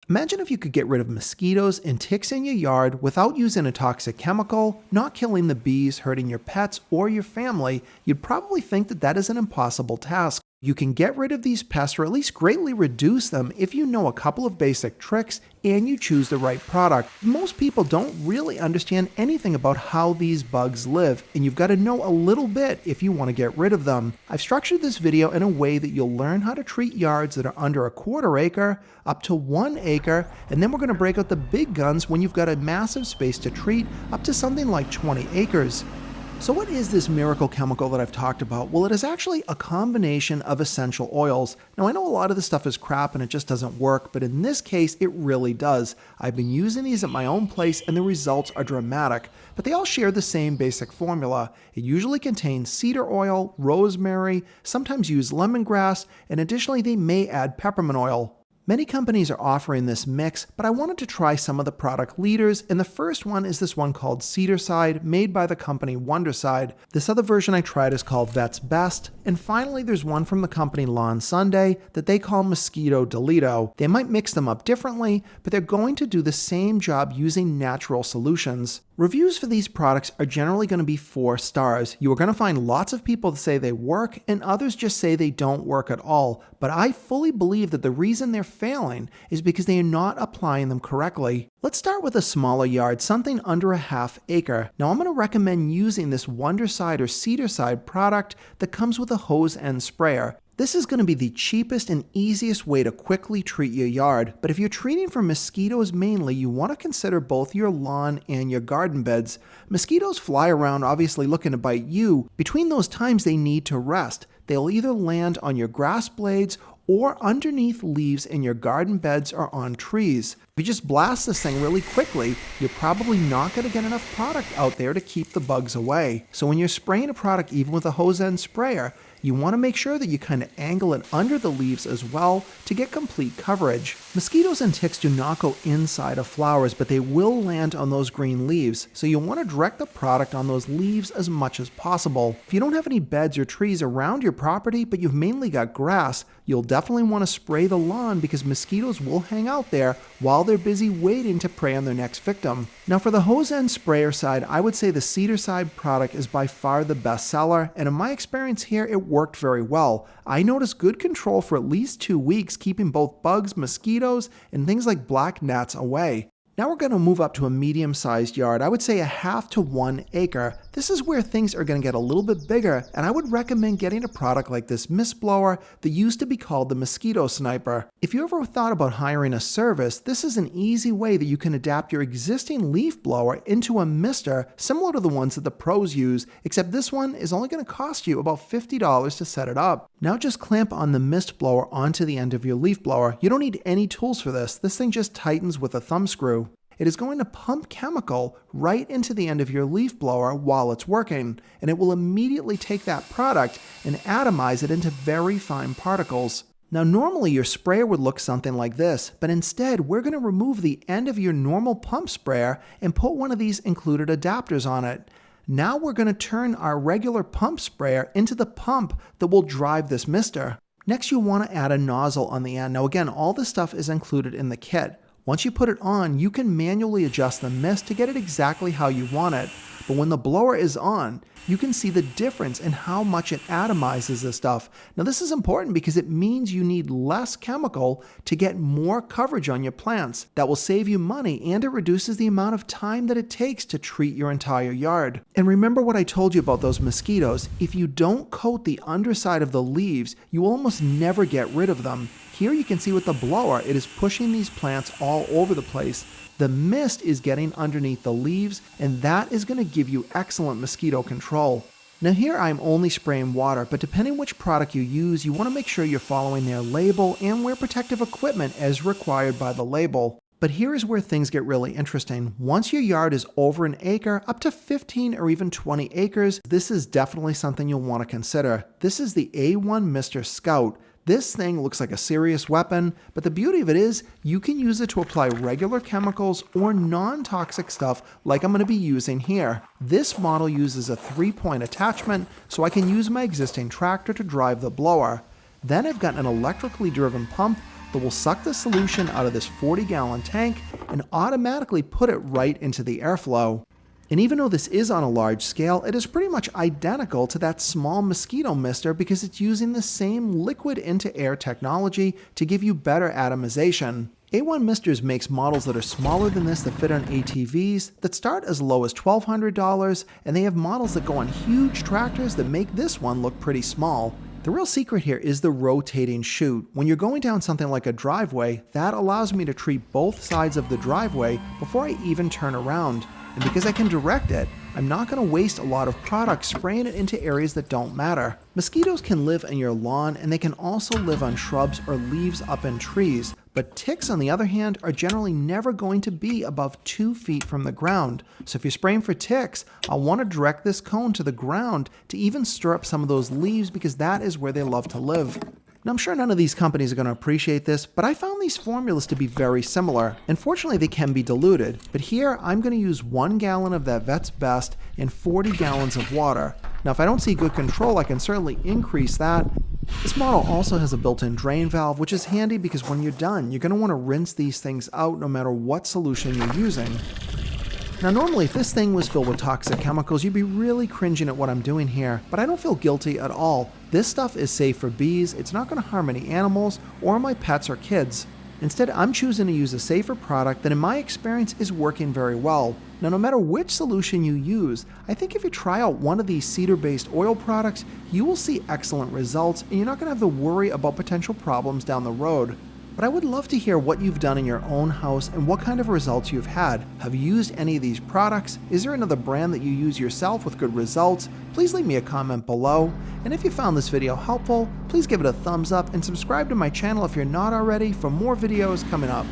Imagine if you could get rid of mosquitoes and ticks in your yard without using a toxic chemical, not killing the bees, hurting your pets or your family. You'd probably think that that is an impossible task. You can get rid of these pests or at least greatly reduce them if you know a couple of basic tricks and you choose the right product. Most people don't really understand anything about how these bugs live, and you've got to know a little bit if you want to get rid of them. I've structured this video in a way that you'll learn how to treat yards that are under a quarter acre, up to 1 acre, and then we're going to break out the big guns when you've got a massive space to treat, up to something like 20 acres. So what is this miracle chemical that I've talked about? Well, it is actually a combination of essential oils. Now, I know a lot of this stuff is crap and it just doesn't work, but in this case, it really does. I've been using these at my own place and the results are dramatic, but they all share the same basic formula. It usually contains cedar oil, rosemary, sometimes use lemongrass, and additionally, they may add peppermint oil. Many companies are offering this mix, but I wanted to try some of the product leaders, and the first one is this one called Cedarside, made by the company Wonderside. This other version I tried is called Vet's Best, and finally there's one from the company Lawn Sunday that they call Mosquito Delito. They might mix them up differently, but they're going to do the same job using natural solutions. Reviews for these products are generally going to be 4 stars. You are going to find lots of people that say they work, and others just say they don't work at all. But I fully believe that the reason they're failing is because they are not applying them correctly. Let's start with a smaller yard, something under a ½ acre. Now I'm going to recommend using this Wonderside or Cedarside product that comes with a hose end sprayer. This is going to be the cheapest and easiest way to quickly treat your yard, but if you're treating for mosquitoes mainly, you want to consider both your lawn and your garden beds. Mosquitoes fly around obviously looking to bite you. Between those times they need to rest. They'll either land on your grass blades or underneath leaves in your garden beds or on trees. If you just blast this thing really quickly, you're probably not going to get enough product out there to keep the bugs away. So when you're spraying a product, even with a hose end sprayer, you want to make sure that you kind of angle it under the leaves as well to get complete coverage. Mosquitoes and ticks do not go inside of flowers, but they will land on those green leaves, so you want to direct the product on those leaves as much as possible. If you don't have any beds or trees around your property, but you've mainly got grass, you'll definitely want to spray the lawn because mosquitoes will hang out there while they're busy waiting to prey on their next victim. Now for the hose end sprayer side, I would say the Cedarside product is by far the best seller, and in my experience here, it worked very well. I noticed good control for at least 2 weeks, keeping both bugs, mosquitoes, and things like black gnats away. Now we're going to move up to a medium-sized yard. I would say a ½ to 1 acre. This is where things are going to get a little bit bigger, and I would recommend getting a product like this mist blower that used to be called the Mosquito Sniper. If you ever thought about hiring a service, this is an easy way that you can adapt your existing leaf blower into a mister similar to the ones that the pros use, except this one is only going to cost you about $50 to set it up. Now just clamp on the mist blower onto the end of your leaf blower. You don't need any tools for this. This thing just tightens with a thumb screw. It is going to pump chemical right into the end of your leaf blower while it's working, and it will immediately take that product and atomize it into very fine particles. Now normally your sprayer would look something like this, but instead we're going to remove the end of your normal pump sprayer and put one of these included adapters on it. Now we're going to turn our regular pump sprayer into the pump that will drive this mister. Next you want to add a nozzle on the end. Now again, all this stuff is included in the kit. Once you put it on, you can manually adjust the mist to get it exactly how you want it. But when the blower is on, you can see the difference in how much it atomizes this stuff. Now this is important because it means you need less chemical to get more coverage on your plants. That will save you money, and it reduces the amount of time that it takes to treat your entire yard. And remember what I told you about those mosquitoes. If you don't coat the underside of the leaves, you will almost never get rid of them. Here you can see with the blower, it is pushing these plants all over the place. The mist is getting underneath the leaves, and that is going to give you excellent mosquito control. Now here I'm only spraying water, but depending which product you use, you want to make sure you're following their label and wear protective equipment as required by the label. But here is where things get really interesting. Once your yard is over an acre, up to 15 or even 20 acres, this is definitely something you'll want to consider. This is the A1 Mr. Scout. This thing looks like a serious weapon, but the beauty of it is you can use it to apply regular chemicals or non-toxic stuff like I'm going to be using here. This model uses a 3-point attachment, so I can use my existing tractor to drive the blower. Then I've got an electrically driven pump that will suck the solution out of this 40-gallon tank and automatically put it right into the airflow. And even though this is on a large scale, it is pretty much identical to that small mosquito mister because it's using the same liquid into air technology to give you better atomization. A1 Misters makes models that are smaller than this that fit on ATVs that start as low as $1,200, and they have models that go on huge tractors that make this one look pretty small. The real secret here is the rotating chute. When you're going down something like a driveway, that allows me to treat both sides of the driveway before I even turn around. And because I can direct it, I'm not going to waste a lot of product spraying it into areas that don't matter. Mosquitoes can live in your lawn, and they can also live on shrubs or leaves up in trees. But ticks, on the other hand, are generally never going to be above 2 feet from the ground. So if you're spraying for ticks, I'll want to direct this cone to the ground to even stir up some of those leaves because that is where they love to live. Now, I'm sure none of these companies are going to appreciate this, but I found these formulas to be very similar. Unfortunately, they can be diluted, but here I'm going to use 1 gallon of that Vet's Best and 40 gallons of water. Now, if I don't see good control, I can certainly increase that. This model also has a built-in drain valve, which is handy because when you're done, you're going to want to rinse these things out no matter what solution you're using. Now normally if this thing was filled with toxic chemicals, you'd be really cringing at what I'm doing here, but I don't feel guilty at all. This stuff is safe for bees, it's not going to harm any animals or my pets or kids. Instead, I'm choosing to use a safer product that in my experience is working very well. Now no matter which solution you use, I think if you try out one of these cedar-based oil products, you will see excellent results and you're not going to have to worry about potential problems down the road. But I would love to hear what you've done in your own house and what kind of results you've had. Have you used any of these products? Is there another brand that you use yourself with good results? Please leave me a comment below. And if you found this video helpful, please give it a thumbs up and subscribe to my channel if you're not already for more videos coming up.